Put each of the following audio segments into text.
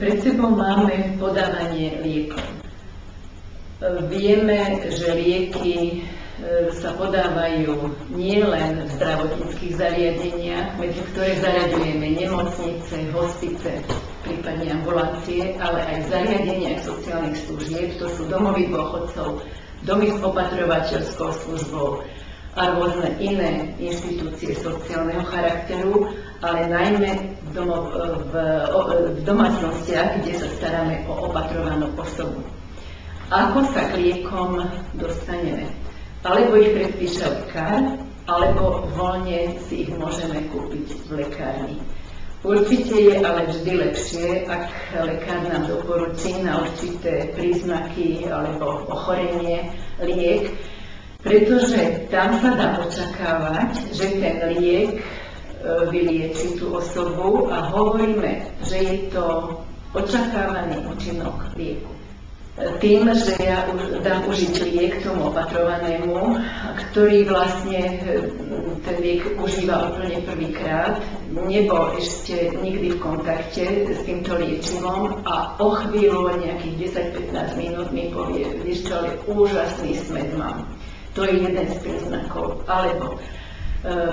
Pred sebou máme podávanie liekov. Vieme, že lieky sa podávajú nielen v zdravotníckych zariadeniach, medzi ktoré zaraďujeme nemocnice, hospice, prípadne ambulancie, ale aj v zariadeniach sociálnych služieb, to sú domovy dôchodcov, domy s opatrovateľskou službou a rôzne iné inštitúcie sociálneho charakteru, ale najmä v domácnostiach, kde sa staráme o opatrovanú osobu. Ako sa k liekom dostaneme? Alebo ich predpíše lekár, alebo voľne si ich môžeme kúpiť v lekárni. Určite je ale vždy lepšie, ak lekár nám doporučí na určité príznaky alebo ochorenie liek, pretože tam sa dá očakávať, že ten liek vylieči tú osobu a hovoríme, že je to očakávaný účinok lieku. Tým, že ja dám užiť liek tomu opatrovanému, ktorý vlastne ten liek užíva úplne prvýkrát, nebol ešte nikdy v kontakte s týmto liečivom a o chvíľu, nejakých 10-15 minút mi povie, vieš čo, ale úžasný smäd mám. To je jeden z príznakov. Alebo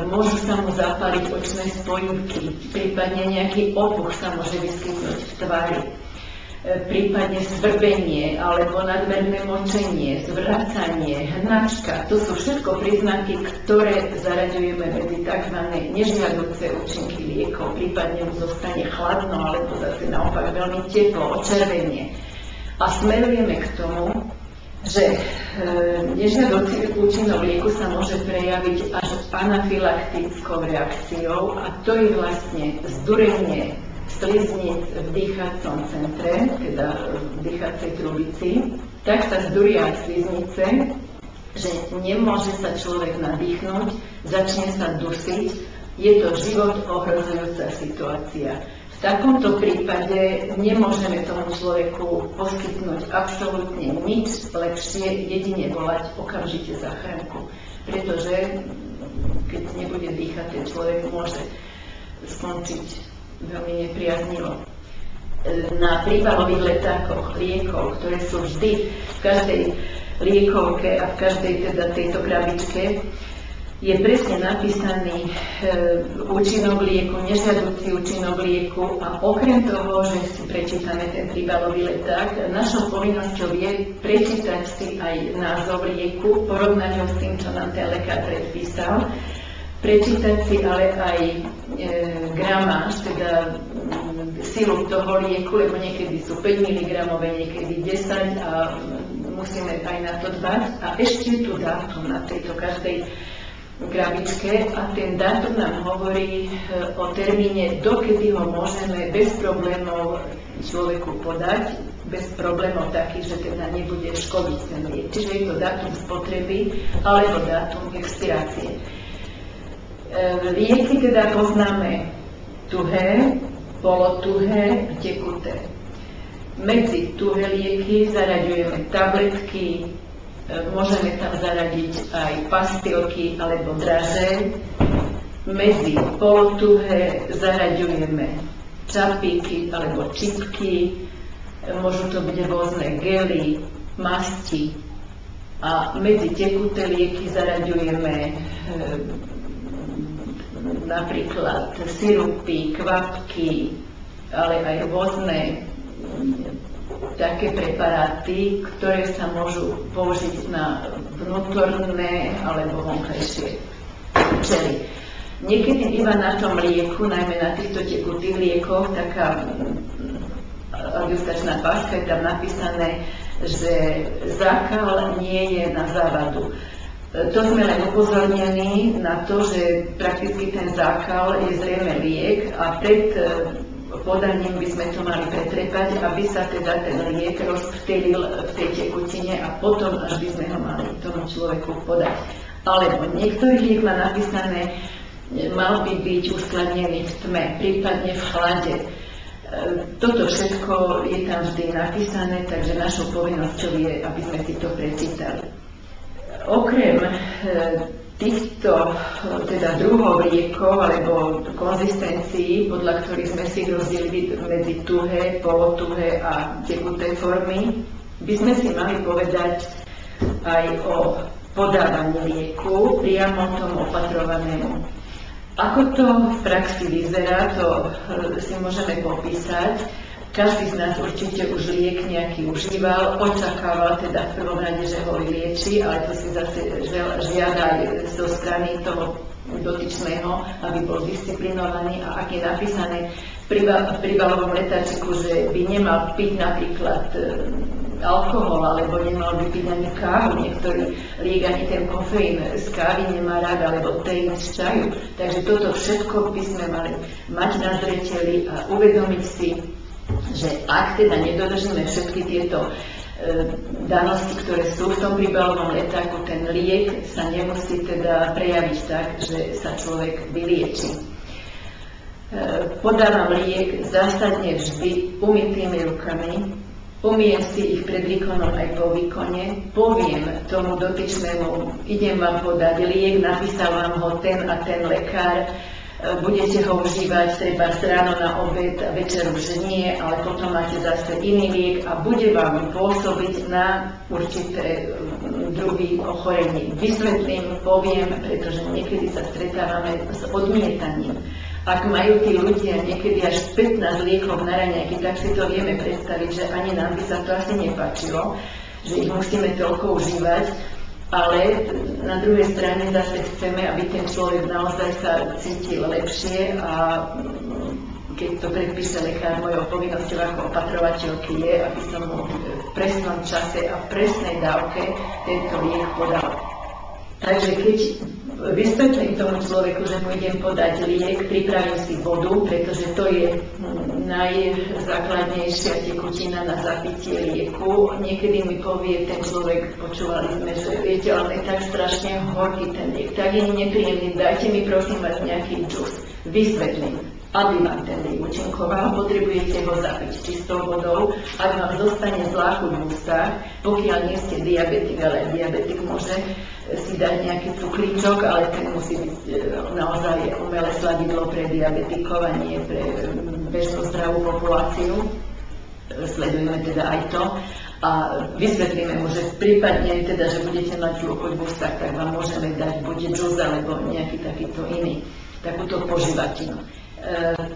môžu sa mu zapáliť očné spojivky, prípadne nejaký opuch sa môže vyskytnúť v tvári. Prípadne svrbenie alebo nadmerné močenie, zvracanie, hnačka. To sú všetko príznaky, ktoré zaraďujeme medzi tzv. Nežiaduce účinky liekov. Prípadne mu zostane chladno alebo zase naopak veľmi teplo, očervenie. A smerujeme k tomu, že nežiaducí účinok lieku sa môže prejaviť až anafylaktickou reakciou a to je vlastne zdurenie sliznic v dýchacom centre, teda v dýchacej trubici, tak sa zduria sliznice, že nemôže sa človek nadýchnuť, začne sa dusiť, je to život ohrozujúca situácia. V takomto prípade nemôžeme tomu človeku poskytnúť absolútne nič lepšie, jedine volať okamžite záchranku, pretože keď nebude dýchať, ten človek môže skončiť veľmi nepriaznivo. Na príbalových letákoch liekov, ktoré sú vždy v každej liekovke a v každej teda tejto krabičke, je presne napísaný účinok lieku, nežiaducí účinok lieku a okrem toho, že si prečítame ten príbalový leták, našou povinnosťou je prečítať si aj názov lieku, porovnať ho s tým, čo nám ten lekár predpísal, prečítať si ale aj gramáž, teda silu toho lieku, lebo niekedy sú 5 mg, niekedy 10 a musíme aj na to dbať. A ešte tu dátum na tejto každej krabičke a ten dátum nám hovorí o termíne, dokedy ho môžeme bez problémov človeku podať, bez problémov takých, že teda nebude škodiť ten liek. Čiže je to dátum spotreby alebo dátum expirácie. Lieky teda poznáme tuhé, polotuhé a tekuté. Medzi tuhé lieky zaraďujeme tabletky, môžeme tam zaradiť aj pastilky alebo draže. Medzi polotuhé zaraďujeme čapíky alebo čipky, môžu to byť rôzne gely, masti. A medzi tekuté lieky zaraďujeme napríklad sirupy, kvapky, ale aj rôzne také preparáty, ktoré sa môžu použiť na vnútorné alebo vonkajšie účely. Niekedy býva na tom lieku, najmä na týchto tekutých liekoch, taká adjustačná páska, je tam napísané, že zákal nie je na závadu. To sme len upozornení na to, že prakticky ten zákal je zrejme liek a pred podaním by sme to mali pretrepať, aby sa teda ten liek rozptýlil v tej tekutine a potom až by sme ho mali tomu človeku podať. Alebo niektorý liek má napísané, mal by byť uskladnený v tme, prípadne v chlade. Toto všetko je tam vždy napísané, takže našou povinnosťou je, aby sme si to prečítali. Okrem týchto teda druhov liekov alebo konzistencií, podľa ktorých sme si rozdelili medzi tuhé, polotuhé a tekuté formy, by sme si mali povedať aj o podávaní lieku priamo tomu opatrovanému. Ako to v praxi vyzerá, to si môžeme popísať. Každý z nás určite už liek nejaký užíval, očakával teda v prvom rade, že ho vylieči, ale to si zase žiada aj zo strany toho dotyčného, aby bol disciplinovaný, a ak je napísané v príbalovom letáčiku, že by nemal piť napríklad alkohol, alebo nemal by piť ani kávu, niektorý liek ani ten kofeín z kávy nemá rád, alebo teín z čaju. Takže toto všetko by sme mali mať na zreteli a uvedomiť si, že ak teda nedodržíme všetky tieto danosti, ktoré sú v tom príbalovom letáku, ten liek sa nemusí teda prejaviť tak, že sa človek vylieči. Podávam liek zásadne vždy umytými rukami, umyjem si ich pred výkonom aj po výkone, poviem tomu dotyčnému, idem vám podať liek, napísal vám ho ten a ten lekár, budete ho užívať treba ráno na obed a večer už nie, ale potom máte zase iný liek a bude vám pôsobiť na určité druhy ochorení. Vysvetlím, poviem, pretože niekedy sa stretávame s odmietaním. Ak majú tí ľudia niekedy až 15 liekov na raňajky, tak si to vieme predstaviť, že ani nám by sa to asi nepáčilo, že ich musíme toľko užívať. Ale na druhej strane zase chceme, aby ten človek naozaj sa cítil lepšie, a keď to predpíše lekár, mojou povinnosťou ako opatrovateľky je, aby som mu v presnom čase a v presnej dávke tento liek podal. Takže keď vysvetlím tomu človeku, že mu idem podať liek, pripravím si vodu, pretože to je najzákladnejšia tekutina na zapitie lieku. Niekedy mi povie ten človek, počúvali sme, že viete, ale je tak strašne horký ten liek, tak je nepríjemný, dajte mi prosím vás nejaký džus. Vysvetlím. Aby vám ten liek účinkoval, potrebujete ho zapiť čistou vodou. Ak vám zostane zláchuť v ústach, pokiaľ nie ste diabetik, ale diabetik môže si dať nejaký cukríčok, ale ten musí byť naozaj umelé sladidlo pre diabetikov a nie pre bežnú zdravú populáciu. Sledujeme teda aj to. A vysvetlíme mu, že prípadne teda, že budete mať chuť v ústach, tak vám môžeme dať buď džús alebo nejaký takýto iný, takúto požívatinu.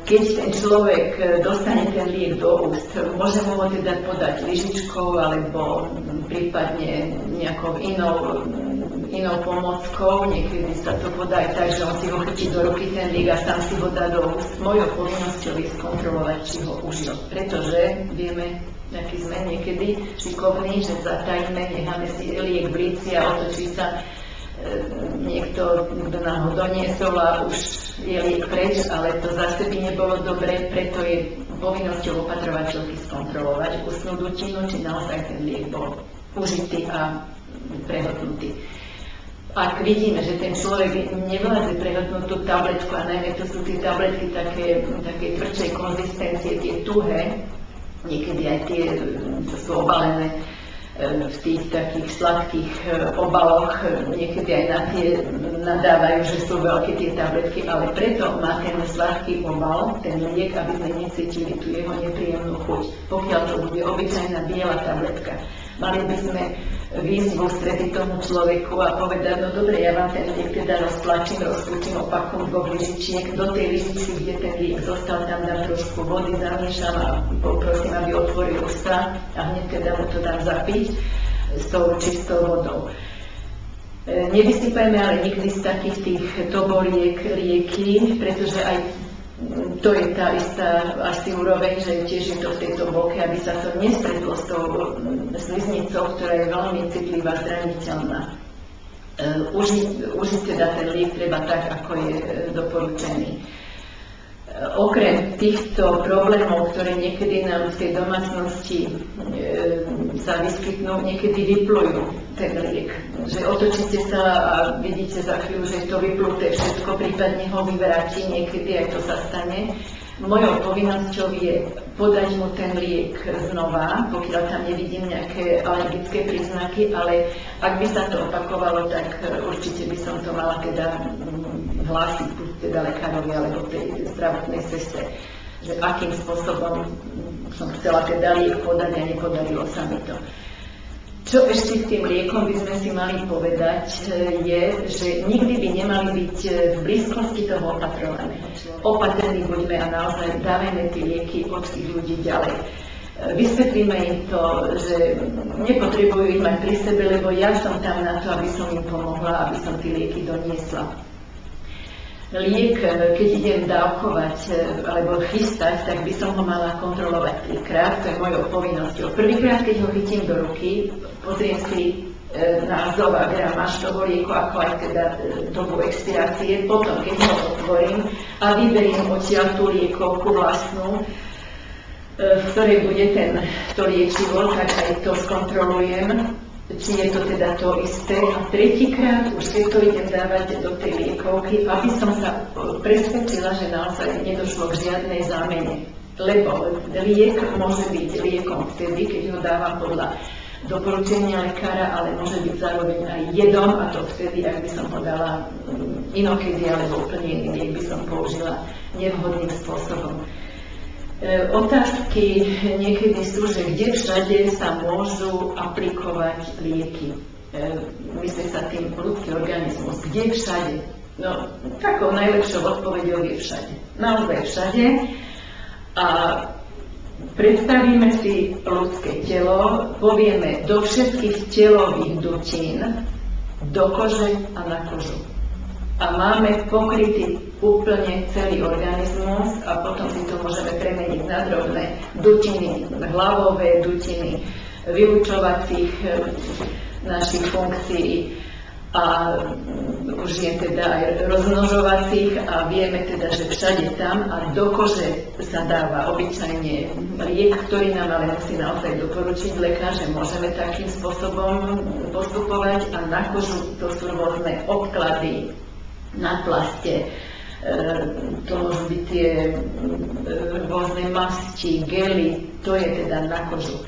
Keď ten človek dostane ten liek do úst, môžeme ho teda podať lyžičkou alebo prípadne nejakou inou pomockou. Niekedy sa to podá aj tak, že on si ho chytí do ruky ten liek a sám si ho dá do úst. Mojou povinnosťou je skontrolovať, či ho užil. Pretože vieme, aký sme niekedy šikovní, že zatajíme, necháme si liek v líci a otočí sa niekto, kto nám ho doniesol a už je liek preč, ale to zase by nebolo dobre, preto je povinnosťou opatrovateľky skontrolovať ústnu dutinu, či naozaj ten liek bol užitý a prehltnutý. Ak vidíme, že ten človek nevládze prehltnúť tú tabletku, a najmä to sú tie tabletky také tvrdšej konzistencie, tie tuhé, niekedy aj tie, čo sú obalené v tých takých sladkých obaloch, niekedy aj na tie nadávajú, že sú veľké tie tabletky, ale preto má ten sladký obal, ten liek, aby sme necítili tú jeho nepríjemnú chuť. Pokiaľ to bude obyčajná biela tabletka, mali by sme výjsť v ústrety tomu človeku a povedať, no dobre, ja vám ten liek teda roztlačím, rozkúčim opakom 2 lyžičiek, do tej lyžičky, kde ten liek zostal, tam dám trošku vody, zamiešam a poprosím, aby otvoril ústa a hneď teda mu to dám zapiť s tou čistou vodou. Nevysypajme ale nikdy z takých tých toboliek rieky, pretože aj to je tá istá asi úroveň, že tiež je to v tejto boke, aby sa to nestretlo s tou sliznicou, ktorá je veľmi citlivá, zraniteľná. Užiť teda ten liek treba tak, ako je doporučený. Okrem týchto problémov, ktoré niekedy na ľudskej domácnosti sa vyskytnú, niekedy vyplujú ten liek. Že otočíte sa a vidíte za chvíľu, že je to vypluté všetko, prípadne ho vyvráti, niekedy aj to sa stane. Mojou povinnosťou je podať mu ten liek znova, pokiaľ tam nevidím nejaké alergické príznaky, ale ak by sa to opakovalo, tak určite by som to mala teda hlásiť buď teda lekárovi alebo tej zdravotnej sestre, že akým spôsobom som chcela teda liek podať a nepodarilo sa mi to. Čo ešte s tým liekom by sme si mali povedať, je, že nikdy by nemali byť v blízkosti toho opatrovaného. Opatrní buďme a naozaj dávajme tie lieky od tých ľudí ďalej. Vysvetlíme im to, že nepotrebujú ich mať pri sebe, lebo ja som tam na to, aby som im pomohla, aby som tie lieky doniesla. Liek, keď idem dávkovať alebo chystať, tak by som ho mala kontrolovať 3-krát, to je mojou povinnosťou. Prvýkrát, keď ho chytím do ruky, pozriem si názov a gramáž toho lieku, ako aj teda dobu expirácie. Potom, keď ho otvorím a vyberiem odtiaľ tú liekovku vlastnú, v ktorej bude to liečivo, tak aj to skontrolujem, či je to teda to isté. A tretíkrát už keď to idem dávať do tej liekovky, aby som sa presvedčila, že naozaj nedošlo k žiadnej zámene. Lebo liek môže byť liekom vtedy, keď ho dávam podľa doporučenia lekára, ale môže byť zároveň aj jedom, a to vtedy, ak by som ho dala inokedy, alebo úplne iný liek by som použila nevhodným spôsobom. Otázky niekedy sú, že kde všade sa môžu aplikovať lieky. Myslí sa tým ľudský organizmus. Kde všade? No, takou najlepšou odpoveďou je všade. Naozaj všade. A predstavíme si ľudské telo, povieme do všetkých telových dutín, do kože a na kožu. A máme pokrytý úplne celý organizmus a potom si to môžeme premeniť na drobné dutiny, hlavové dutiny, vyučovacích našich funkcií a už je teda aj rozmnožovacích a vieme teda, že všade tam a do kože sa dáva obyčajne liek, ktorý nám ale musí naozaj doporučiť lekár, že môžeme takým spôsobom postupovať a na kožu to sú rôzne obklady, na plaste, to môžu byť tie rôzne masti, gely, to je teda na kožu.